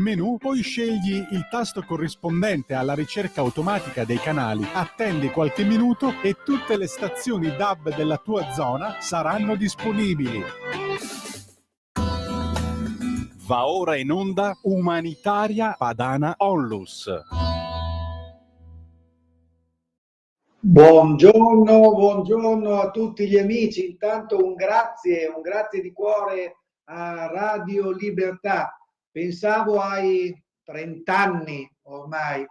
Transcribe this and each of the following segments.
menu, poi scegli il tasto corrispondente alla ricerca automatica dei canali, attendi qualche minuto e tutte le stazioni DAB della tua zona saranno disponibili. Va ora in onda Umanitaria Padana Onlus. Buongiorno a tutti gli amici. Intanto un grazie di cuore a Radio Libertà. Pensavo ai 30 anni ormai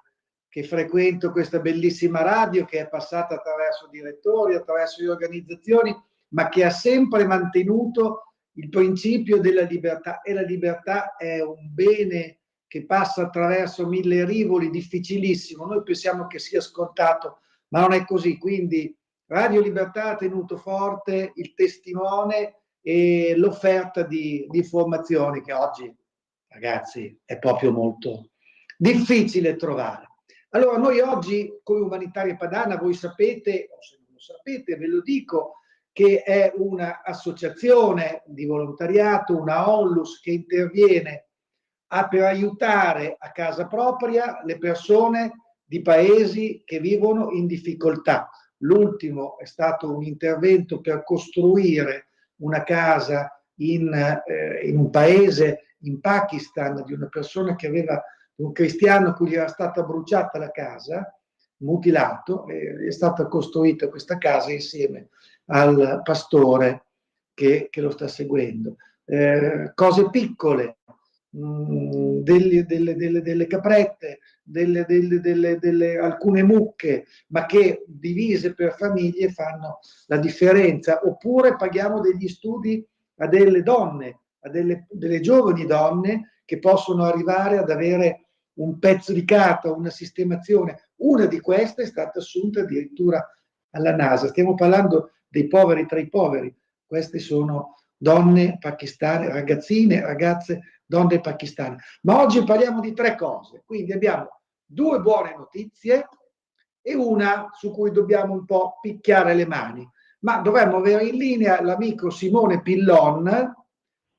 che frequento questa bellissima radio, che è passata attraverso direttori, attraverso le organizzazioni, ma che ha sempre mantenuto il principio della libertà, e la libertà è un bene che passa attraverso 1000 rivoli, difficilissimo. Noi pensiamo che sia scontato, ma non è così. Quindi Radio Libertà ha tenuto forte il testimone e l'offerta di informazioni che oggi, ragazzi, è proprio molto difficile trovare. Allora, noi oggi come Umanitaria Padana, voi sapete, o se non lo sapete ve lo dico, che è un'associazione di volontariato, una onlus che interviene per aiutare a casa propria le persone di paesi che vivono in difficoltà. L'ultimo è stato un intervento per costruire una casa in un paese, in Pakistan, di una persona che aveva, un cristiano a cui gli era stata bruciata la casa, mutilato, e è stata costruita questa casa insieme al pastore che lo sta seguendo. Cose piccole, delle caprette, alcune mucche, ma che divise per famiglie fanno la differenza. Oppure paghiamo degli studi a delle donne, a delle giovani donne che possono arrivare ad avere un pezzo di carta, una sistemazione. Una di queste è stata assunta addirittura alla NASA. Stiamo parlando dei poveri tra i poveri. Queste sono donne pakistane, ragazze, donne pakistane. Ma oggi parliamo di 3 cose. Quindi abbiamo 2 buone notizie e una su cui dobbiamo un po' picchiare le mani. Ma dovremmo avere in linea l'amico Simone Pillon.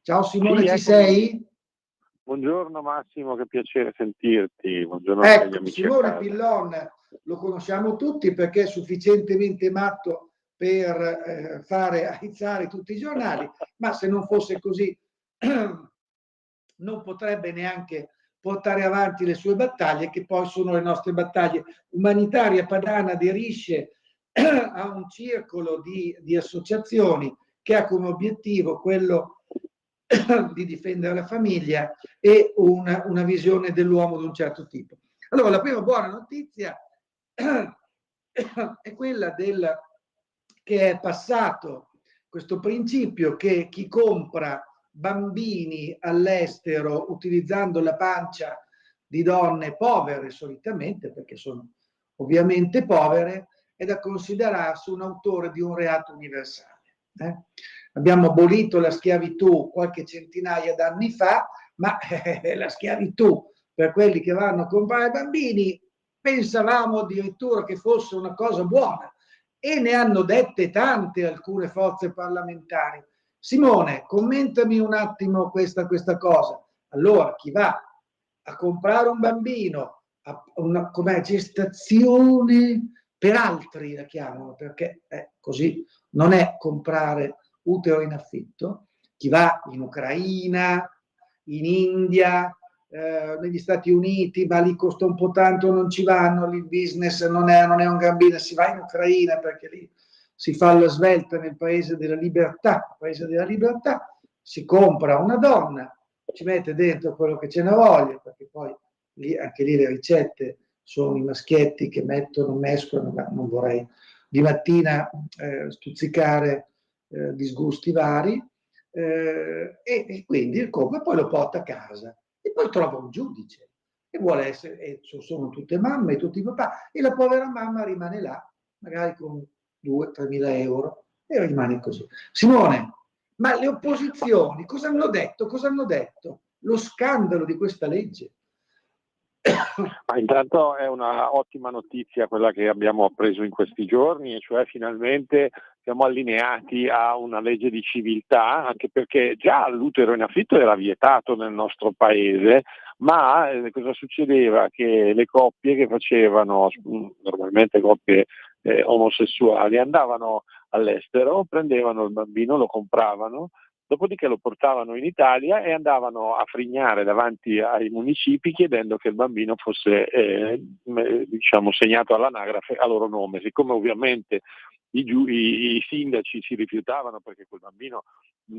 Ciao Simone, sì, ci sei? Buongiorno Massimo, che piacere sentirti. Buongiorno a tutti gli amici. Simone Pillon lo conosciamo tutti perché è sufficientemente matto per fare aizzare tutti i giornali, ma se non fosse così non potrebbe neanche portare avanti le sue battaglie, che poi sono le nostre battaglie. Umanitaria Padana aderisce a un circolo di associazioni che ha come obiettivo quello di difendere la famiglia e una visione dell'uomo di un certo tipo. Allora, la prima buona notizia è quella che è passato questo principio che chi compra bambini all'estero utilizzando la pancia di donne povere solitamente, perché sono ovviamente povere, è da considerarsi un autore di un reato universale. Abbiamo abolito la schiavitù qualche centinaia d'anni fa, ma la schiavitù per quelli che vanno a comprare bambini pensavamo addirittura che fosse una cosa buona, e ne hanno dette tante alcune forze parlamentari. Simone, commentami un attimo questa cosa. Allora, chi va a comprare un bambino, come gestazione per altri la chiamano, perché così non è comprare utero in affitto, chi va in Ucraina, in India, negli Stati Uniti, ma lì costa un po' tanto, non ci vanno, lì il business non è un gran business, si va in Ucraina perché lì si fa la svelta nel paese della libertà, si compra una donna, ci mette dentro quello che ce ne voglia, perché poi anche lì le ricette sono i maschietti che mescolano, ma non vorrei di mattina stuzzicare disgusti vari, e quindi il compra, poi lo porta a casa e poi trova un giudice e vuole essere, e sono tutte mamme e tutti i papà, e la povera mamma rimane là, magari con 2-3 mila euro, e rimane così. Simone, ma le opposizioni cosa hanno detto? Lo scandalo di questa legge. Ma intanto è una ottima notizia quella che abbiamo appreso in questi giorni, e cioè finalmente siamo allineati a una legge di civiltà, anche perché già l'utero in affitto era vietato nel nostro paese, ma cosa succedeva? Che le coppie che facevano, normalmente coppie omosessuali, andavano all'estero, prendevano il bambino, lo compravano, dopodiché lo portavano in Italia e andavano a frignare davanti ai municipi chiedendo che il bambino fosse segnato all'anagrafe a loro nome. Siccome ovviamente i sindaci si rifiutavano perché quel bambino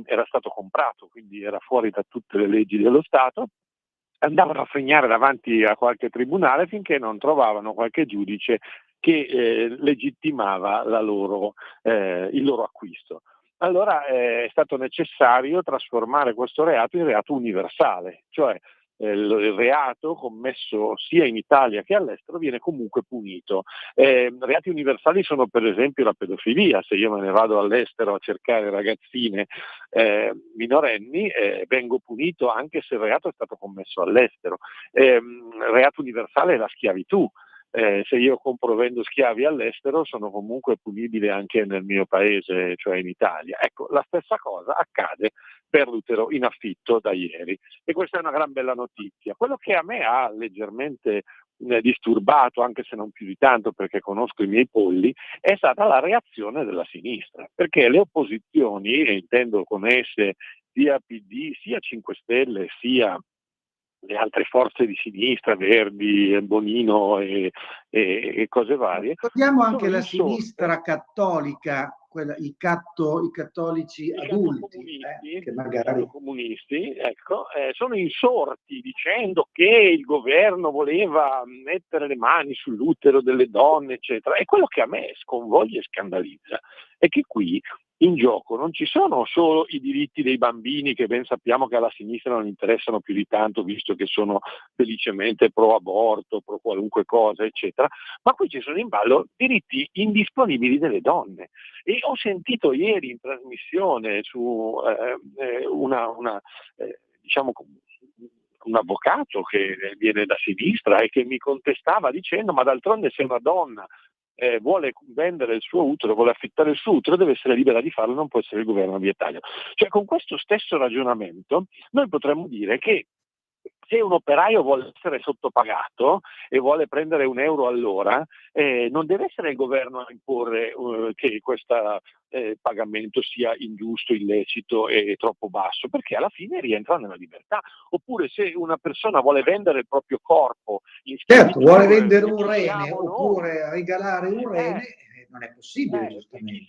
era stato comprato, quindi era fuori da tutte le leggi dello Stato, andavano a frignare davanti a qualche tribunale finché non trovavano qualche giudice che legittimava il loro acquisto. Allora è stato necessario trasformare questo reato in reato universale, cioè il reato commesso sia in Italia che all'estero viene comunque punito. Reati universali sono per esempio la pedofilia. Se io me ne vado all'estero a cercare ragazzine minorenni, vengo punito anche se il reato è stato commesso all'estero. Reato universale è la schiavitù. Se io compro o vendo schiavi all'estero sono comunque punibili anche nel mio paese, cioè in Italia. Ecco, la stessa cosa accade per l'utero in affitto da ieri, e questa è una gran bella notizia. Quello che a me ha leggermente disturbato, anche se non più di tanto perché conosco i miei polli, è stata la reazione della sinistra, perché le opposizioni, e intendo con esse sia PD, sia 5 Stelle, sia le altre forze di sinistra, Verdi, Bonino e cose varie. Ricordiamo anche la sinistra cattolica, i cattolici adulti, che magari comunisti, ecco, sono insorti dicendo che il governo voleva mettere le mani sull'utero delle donne, eccetera. E quello che a me sconvoglia e scandalizza è che qui in gioco non ci sono solo i diritti dei bambini, che ben sappiamo che alla sinistra non interessano più di tanto, visto che sono felicemente pro aborto, pro qualunque cosa, eccetera, ma qui ci sono in ballo diritti indisponibili delle donne. E ho sentito ieri in trasmissione su un avvocato che viene da sinistra e che mi contestava dicendo: ma d'altronde se una donna vuole vendere il suo utero, vuole affittare il suo utero, deve essere libera di farlo, non può essere il governo a vietarlo. Cioè, con questo stesso ragionamento noi potremmo dire che se un operaio vuole essere sottopagato e vuole prendere €1 all'ora, non deve essere il governo a imporre che questo pagamento sia ingiusto, illecito e troppo basso, perché alla fine rientra nella libertà. Oppure se una persona vuole vendere il proprio corpo in schiavitù, vuole vendere un rene oppure regalare un rene, non è possibile, giustamente. Chi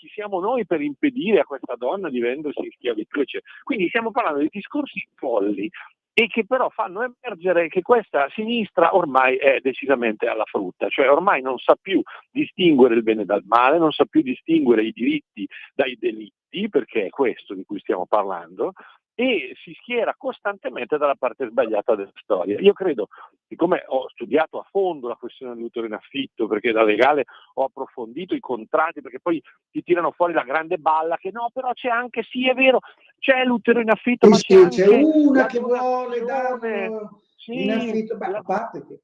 siamo noi per impedire a questa donna di vendersi in schiavitù? Quindi stiamo parlando di discorsi folli, e che però fanno emergere che questa sinistra ormai è decisamente alla frutta, cioè ormai non sa più distinguere il bene dal male, non sa più distinguere i diritti dai delitti, perché è questo di cui stiamo parlando, e si schiera costantemente dalla parte sbagliata della storia. Io credo, siccome ho studiato a fondo la questione dell'utero in affitto, perché da legale ho approfondito i contratti, perché poi ti tirano fuori la grande balla che no, però c'è anche, sì è vero, c'è l'utero in affitto, sì, ma sì, c'è c'è anche una che vuole darlo in affitto, a parte che...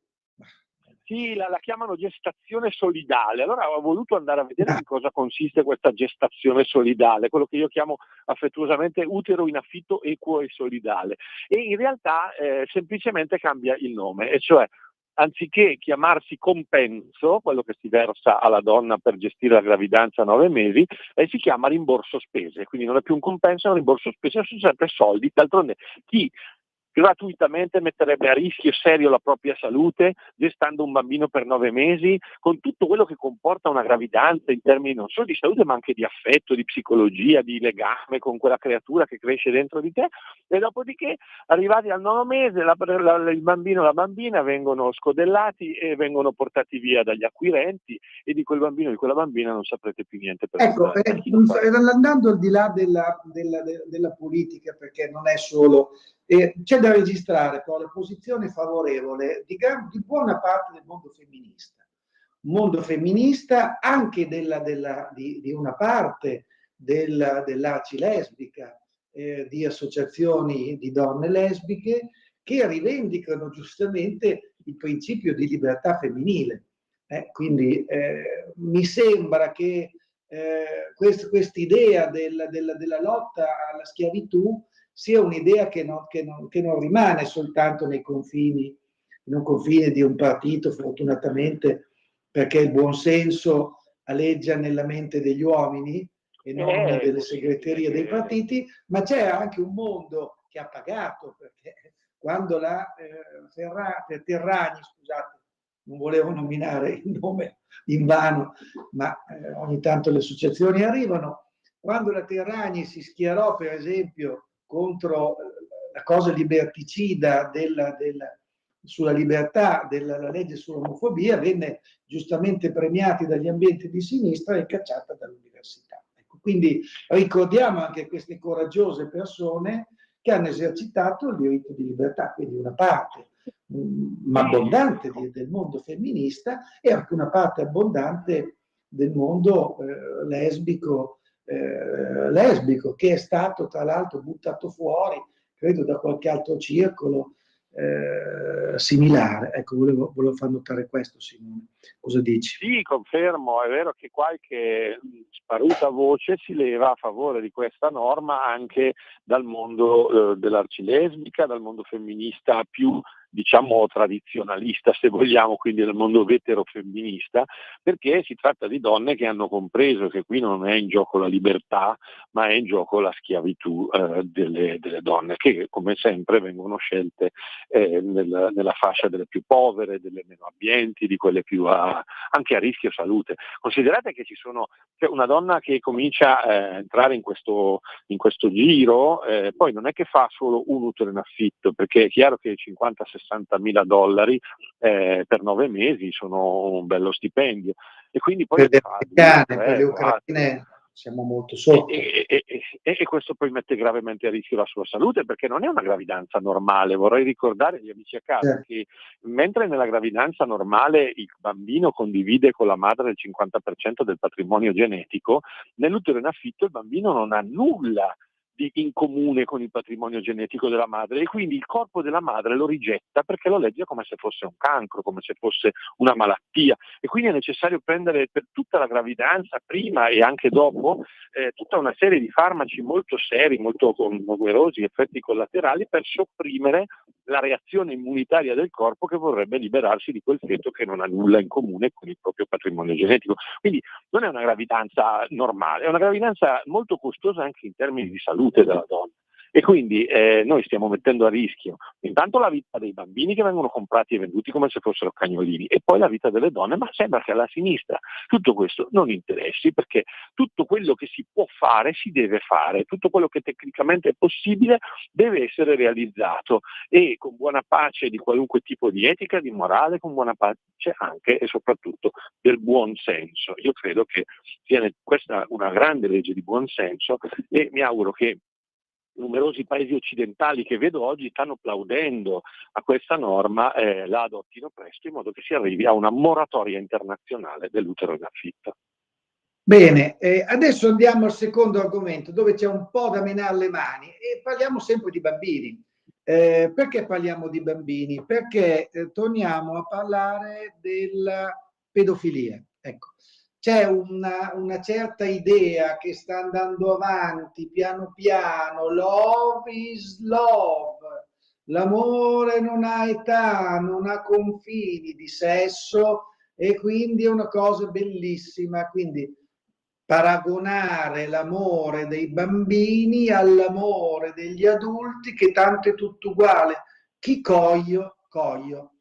Sì, la chiamano gestazione solidale. Allora ho voluto andare a vedere in cosa consiste questa gestazione solidale, quello che io chiamo affettuosamente utero in affitto equo e solidale. E in realtà semplicemente cambia il nome, e cioè anziché chiamarsi compenso, quello che si versa alla donna per gestire la gravidanza a 9 mesi, si chiama rimborso spese. Quindi non è più un compenso, è un rimborso spese, sono sempre soldi. D'altronde chi gratuitamente metterebbe a rischio serio la propria salute gestando un bambino per 9 mesi, con tutto quello che comporta una gravidanza in termini non solo di salute ma anche di affetto, di psicologia, di legame con quella creatura che cresce dentro di te, e dopodiché arrivati al 9° mese il bambino o la bambina vengono scodellati e vengono portati via dagli acquirenti, e di quel bambino o di quella bambina non saprete più niente. Ecco, andando al di là della politica, perché non è solo... c'è da registrare però la posizione favorevole di buona parte del mondo femminista. Un mondo femminista anche di una parte dell'ACI lesbica, di associazioni di donne lesbiche che rivendicano giustamente il principio di libertà femminile. Quindi mi sembra che quest'idea della lotta alla schiavitù sia un'idea che non rimane soltanto nei confini, in un confine di un partito, fortunatamente, perché il buonsenso aleggia nella mente degli uomini e non delle segreterie dei partiti, ma c'è anche un mondo che ha pagato, perché quando Terragni, scusate, non volevo nominare il nome invano, ma ogni tanto le associazioni arrivano, quando la Terragni si schierò, per esempio, contro la cosa liberticida sulla libertà, della legge sull'omofobia, venne giustamente premiata dagli ambienti di sinistra e cacciata dall'università. Ecco, quindi ricordiamo anche queste coraggiose persone che hanno esercitato il diritto di libertà, quindi una parte ma abbondante del mondo femminista e anche una parte abbondante del mondo lesbico, che è stato tra l'altro buttato fuori, credo, da qualche altro circolo similare. Ecco, volevo far notare questo, Simone. Cosa dici? Sì, confermo, è vero che qualche sparuta voce si leva a favore di questa norma anche dal mondo dell'arcilesbica, dal mondo femminista più, diciamo, tradizionalista, se vogliamo, quindi dal mondo veterofemminista, perché si tratta di donne che hanno compreso che qui non è in gioco la libertà, ma è in gioco la schiavitù delle donne, che come sempre vengono scelte nella fascia delle più povere, delle meno abbienti, di quelle più anche a rischio salute. Considerate che c'è una donna che comincia a entrare in questo giro, poi non è che fa solo un utero in affitto, perché è chiaro che 50-60 mila dollari per 9 mesi sono un bello stipendio, e quindi poi per le ucraine siamo molto sotto. E questo poi mette gravemente a rischio la sua salute, perché non è una gravidanza normale. Vorrei ricordare agli amici a casa che mentre nella gravidanza normale il bambino condivide con la madre il 50% del patrimonio genetico, nell'utero in affitto il bambino non ha nulla in comune con il patrimonio genetico della madre, e quindi il corpo della madre lo rigetta perché lo legge come se fosse un cancro, come se fosse una malattia, e quindi è necessario prendere per tutta la gravidanza, prima e anche dopo, tutta una serie di farmaci molto seri, molto con numerosi effetti collaterali, per sopprimere la reazione immunitaria del corpo che vorrebbe liberarsi di quel feto che non ha nulla in comune con il proprio patrimonio genetico. Quindi non è una gravidanza normale, è una gravidanza molto costosa anche in termini di salute della donna, e quindi noi stiamo mettendo a rischio intanto la vita dei bambini che vengono comprati e venduti come se fossero cagnolini, e poi la vita delle donne, ma sembra che alla sinistra tutto questo non interessi, perché tutto quello che si può fare si deve fare, tutto quello che tecnicamente è possibile deve essere realizzato, e con buona pace di qualunque tipo di etica, di morale, con buona pace anche e soprattutto del buon senso. Io credo che sia questa una grande legge di buon senso, e mi auguro che numerosi paesi occidentali che vedo oggi stanno applaudendo a questa norma la adottino presto, in modo che si arrivi a una moratoria internazionale dell'utero in affitto. Bene, adesso andiamo al secondo argomento, dove c'è un po' da menare le mani, e parliamo sempre di bambini. Perché parliamo di bambini? Perché torniamo a parlare della pedofilia. Ecco. C'è una certa idea che sta andando avanti piano piano, love is love, l'amore non ha età, non ha confini di sesso, e quindi è una cosa bellissima. Quindi paragonare l'amore dei bambini all'amore degli adulti, che tanto è tutto uguale, chi coglio, coglio.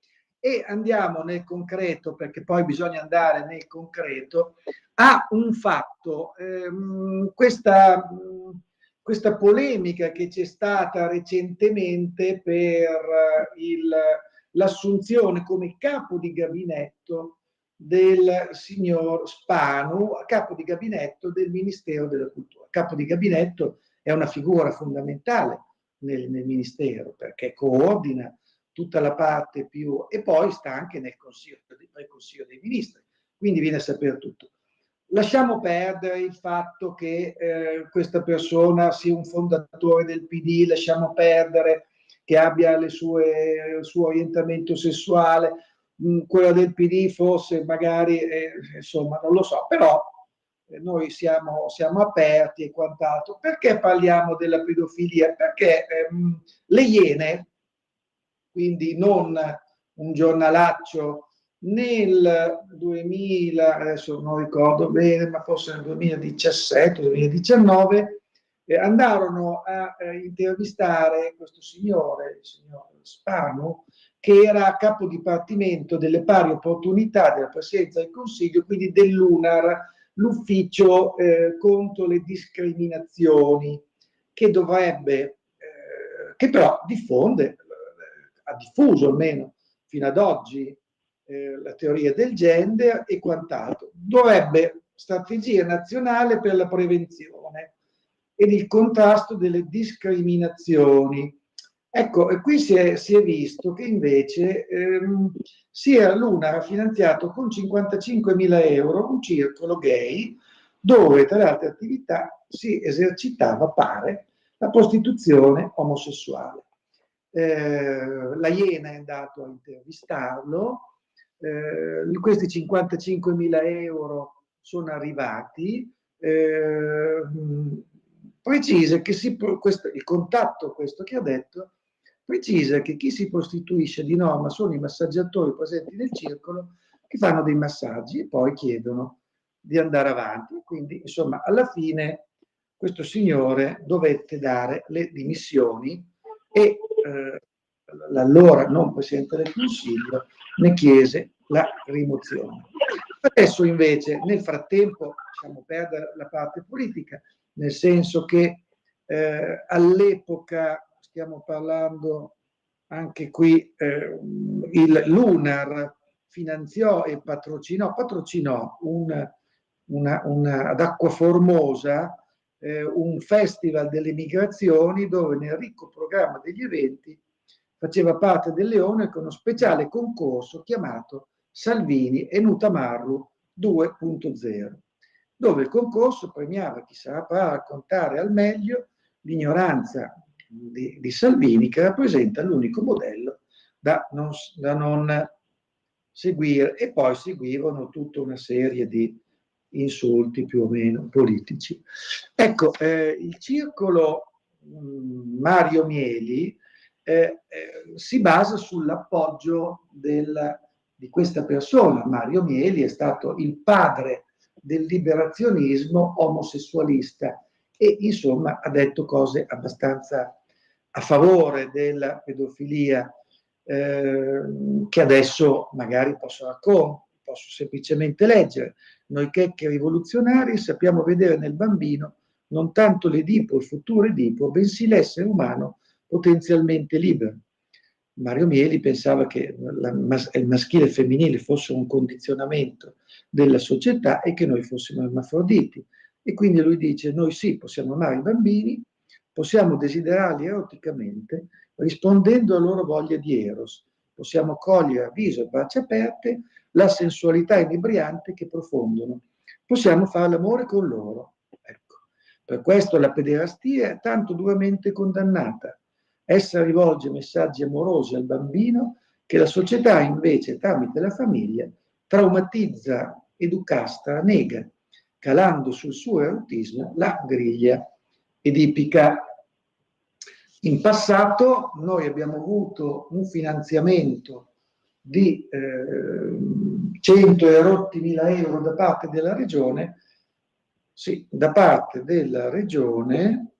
E andiamo nel concreto, perché poi bisogna andare nel concreto, a un fatto, questa polemica che c'è stata recentemente per l'assunzione come capo di gabinetto del signor Spanu, capo di gabinetto del Ministero della Cultura. Capo di gabinetto è una figura fondamentale nel Ministero, perché coordina tutta la parte più, e poi sta anche nel Consiglio dei Ministri, quindi viene a sapere tutto. Lasciamo perdere il fatto che questa persona sia un fondatore del PD, lasciamo perdere che abbia il suo orientamento sessuale, quello del PD forse magari, insomma, non lo so, però noi siamo aperti e quant'altro. Perché parliamo della pedofilia? Perché le Iene, quindi non un giornalaccio, nel 2000, adesso non ricordo bene, ma forse nel 2017-2019, andarono a intervistare questo signore, il signor Spanu, che era capo dipartimento delle pari opportunità della Presidenza del Consiglio, quindi dell'UNAR, l'ufficio contro le discriminazioni, che dovrebbe, che però diffonde, ha diffuso almeno fino ad oggi la teoria del gender e quant'altro. Dovrebbe strategia nazionale per la prevenzione ed il contrasto delle discriminazioni. Ecco, e qui si è visto che invece l'UNAR ha finanziato con 55.000 euro un circolo gay dove tra le altre attività si esercitava, pare, la prostituzione omosessuale. La Iena è andato a intervistarlo, questi 55.000 euro sono arrivati, precisa che il contatto, questo che ha detto, precisa che chi si prostituisce di norma sono i massaggiatori presenti nel circolo che fanno dei massaggi e poi chiedono di andare avanti. Quindi, insomma, alla fine questo signore dovette dare le dimissioni e l'allora non Presidente del Consiglio ne chiese la rimozione. Adesso invece, nel frattempo, perde la parte politica, nel senso che all'epoca, stiamo parlando anche qui, l'UNAR finanziò e patrocinò ad Acqua Formosa un festival delle migrazioni dove nel ricco programma degli eventi faceva parte del Leone con uno speciale concorso chiamato Salvini e Nutamarlu 2.0, dove il concorso premiava chi saprà raccontare al meglio l'ignoranza di Salvini, che rappresenta l'unico modello da non seguire, e poi seguivano tutta una serie di insulti più o meno politici. Ecco, il circolo Mario Mieli si basa sull'appoggio di questa persona. Mario Mieli è stato il padre del liberazionismo omosessualista e insomma ha detto cose abbastanza a favore della pedofilia, che adesso magari posso semplicemente leggere. Noi checche rivoluzionari sappiamo vedere nel bambino non tanto l'Edipo, il futuro Edipo, bensì l'essere umano potenzialmente libero. Mario Mieli pensava che il maschile e il femminile fossero un condizionamento della società e che noi fossimo ermafroditi. E quindi lui dice: noi sì, possiamo amare i bambini, possiamo desiderarli eroticamente, rispondendo alla loro voglia di eros. Possiamo cogliere a viso e braccia aperte la sensualità inebriante che profondono. Possiamo fare l'amore con loro. Ecco. Per questo la pederastia è tanto duramente condannata. Essa rivolge messaggi amorosi al bambino che la società invece, tramite la famiglia, traumatizza, educastra, nega, calando sul suo erotismo la griglia edipica. In passato noi abbiamo avuto un finanziamento di 100 e rotti mila euro da parte della regione,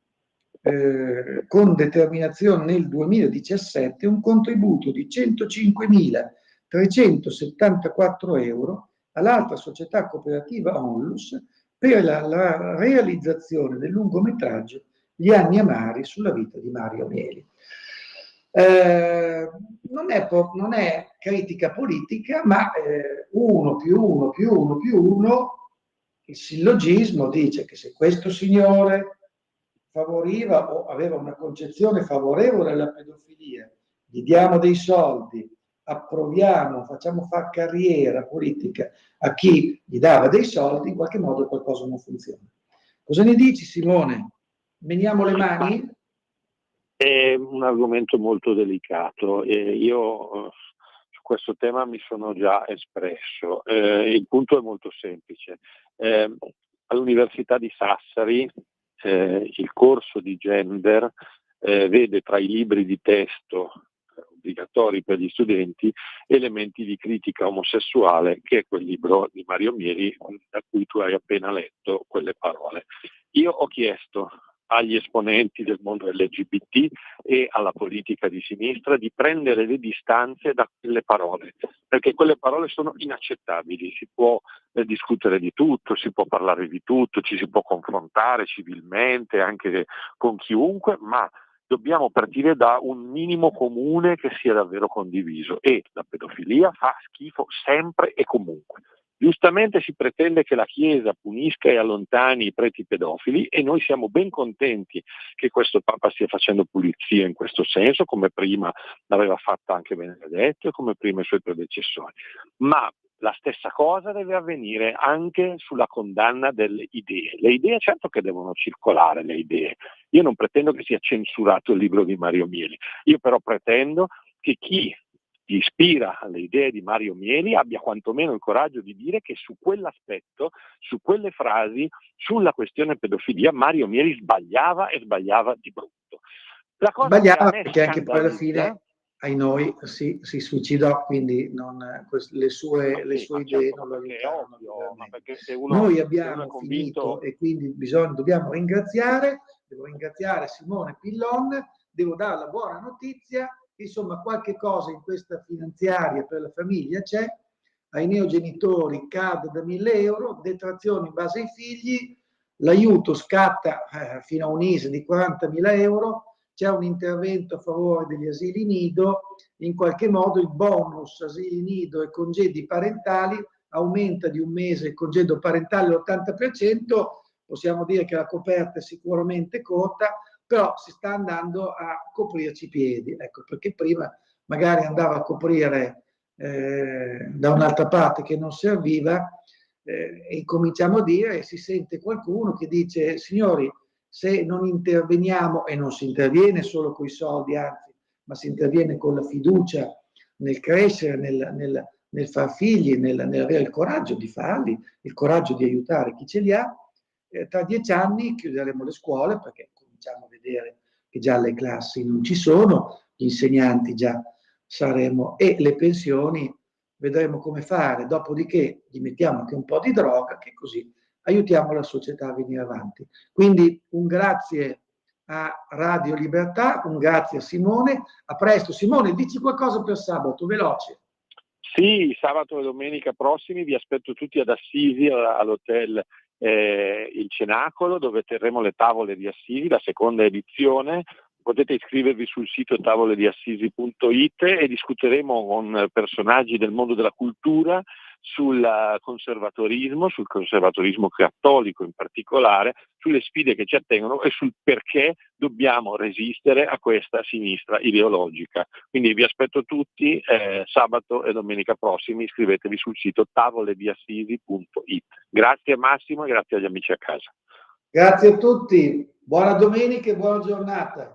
con determinazione nel 2017 un contributo di 105.374 euro all'altra società cooperativa Onlus per la realizzazione del lungometraggio Gli anni amari sulla vita di Mario Mieli. Non è critica politica, ma 1 più 1 più 1 più 1, il sillogismo dice che se questo signore favoriva o aveva una concezione favorevole alla pedofilia, gli diamo dei soldi, approviamo, facciamo fare carriera politica a chi gli dava dei soldi, in qualche modo qualcosa non funziona. Cosa ne dici, Simone? Meniamo le mani? È un argomento molto delicato e io su questo tema mi sono già espresso. Il punto è molto semplice. all'Università di Sassari il corso di gender vede tra i libri di testo obbligatori per gli studenti Elementi di critica omosessuale, che è quel libro di Mario Mieli da cui tu hai appena letto quelle parole. Io ho chiesto agli esponenti del mondo LGBT e alla politica di sinistra di prendere le distanze da quelle parole, perché quelle parole sono inaccettabili. Si può discutere di tutto, si può parlare di tutto, ci si può confrontare civilmente anche con chiunque, ma dobbiamo partire da un minimo comune che sia davvero condiviso, e la pedofilia fa schifo sempre e comunque. Giustamente si pretende che la Chiesa punisca e allontani i preti pedofili, e noi siamo ben contenti che questo Papa stia facendo pulizia in questo senso, come prima l'aveva fatta anche Benedetto e come prima i suoi predecessori. Ma la stessa cosa deve avvenire anche sulla condanna delle idee. Le idee certo che devono circolare, le idee. Io non pretendo che sia censurato il libro di Mario Mieli, io però pretendo che chi ispira alle idee di Mario Mieli abbia quantomeno il coraggio di dire che su quell'aspetto, su quelle frasi, sulla questione pedofilia, Mario Mieli sbagliava, e sbagliava di brutto. La cosa Sbagliava che a me perché anche poi alla scandalizza, fine ai noi si suicidò, quindi le sue idee certo, non lo perché è aiutarono. ovvio, ma perché se uno Noi è abbiamo convinto, finito e quindi dobbiamo ringraziare, devo ringraziare Simone Pillon, devo dare la buona notizia, insomma qualche cosa in questa finanziaria per la famiglia c'è, ai neogenitori CAD da 1.000 euro, detrazioni in base ai figli, l'aiuto scatta fino a un ISE di 40.000 euro, c'è un intervento a favore degli asili nido, in qualche modo il bonus asili nido e congedi parentali aumenta di un mese il congedo parentale all'80%, possiamo dire che la coperta è sicuramente corta, però si sta andando a coprirci i piedi, ecco, perché prima magari andava a coprire da un'altra parte che non serviva, e cominciamo a dire, e si sente qualcuno che dice, signori, se non interveniamo, e non si interviene solo con i soldi, anzi, ma si interviene con la fiducia nel crescere, nel far figli, nell'avere il coraggio di farli, il coraggio di aiutare chi ce li ha, tra 10 anni chiuderemo le scuole, perché cominciamo a vedere che già le classi non ci sono, gli insegnanti già saremo, e le pensioni vedremo come fare, dopodiché gli mettiamo anche un po' di droga, che così aiutiamo la società a venire avanti. Quindi un grazie a Radio Libertà, un grazie a Simone, a presto. Simone, dici qualcosa per sabato, veloce. Sì, sabato e domenica prossimi vi aspetto tutti ad Assisi, all'hotel Il Cenacolo, dove terremo le tavole di Assisi, la seconda edizione. Potete iscrivervi sul sito tavolediassisi.it e discuteremo con personaggi del mondo della cultura sul conservatorismo cattolico in particolare, sulle sfide che ci attengono e sul perché dobbiamo resistere a questa sinistra ideologica. Quindi vi aspetto tutti sabato e domenica prossimi, iscrivetevi sul sito tavolediassisi.it. Grazie Massimo e grazie agli amici a casa. Grazie a tutti, buona domenica e buona giornata.